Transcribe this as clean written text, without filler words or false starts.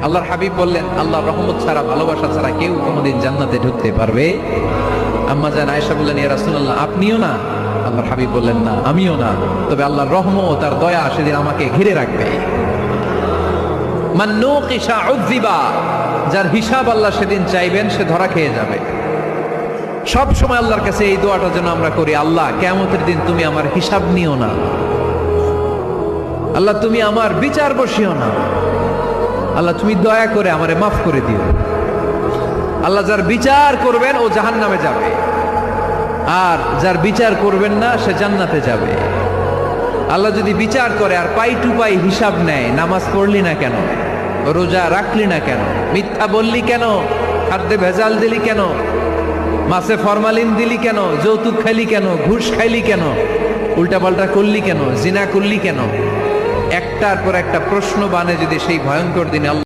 আল্লাহর হাবিব বললেন, আল্লাহর রহমত ছাড়া, ভালোবাসা ছাড়া কেউ কোনোদিন জান্নাতে ঢুকতে পারবে? আম্মা জান আয়েশা বললেন, ইয়া রাসূলুল্লাহ, আপনিও না? আল্লাহর হাবিব বললেন, না, আমিও না, তবে আল্লাহর রহমত আর দয়া সেদিন আমাকে ঘিরে রাখবে। মান নুকিশা উযিবা, যার হিসাব আল্লাহ সেদিন চাইবেন সে ধরা খেয়ে যাবে। সব সময় আল্লাহর কাছে এই দোয়াটা যেন আমরা করি, আল্লাহ কিয়ামতের দিন তুমি আমার হিসাব নিও না, আল্লাহ তুমি আমার বিচার বসিও না, আল্লাহ তুমি দয়া করে আমারে মাফ করে দিও। আল্লাহ যার বিচার করবেন ও জাহান্নামে যাবে, আর যার বিচার করবেন না সে জান্নাতে যাবে। আল্লাহ যদি বিচার করে আর পাই টু পাই হিসাব নেয়, নামাজ পড়লি না কেন, রোজা রাখলি না কেন, মিথ্যা বললি কেন, খাদ্যে ভেজাল দিলি কেন, মাছে ফরমালিন দিলি কেন, যৌতুক খাইলি কেন, ঘুষ খাইলি কেন, উল্টাপাল্টা করলি কেন, জিনা করলি কেন, একটার পর একটা প্রশ্ন বানে যদি সেই ভয়ঙ্কর দিনে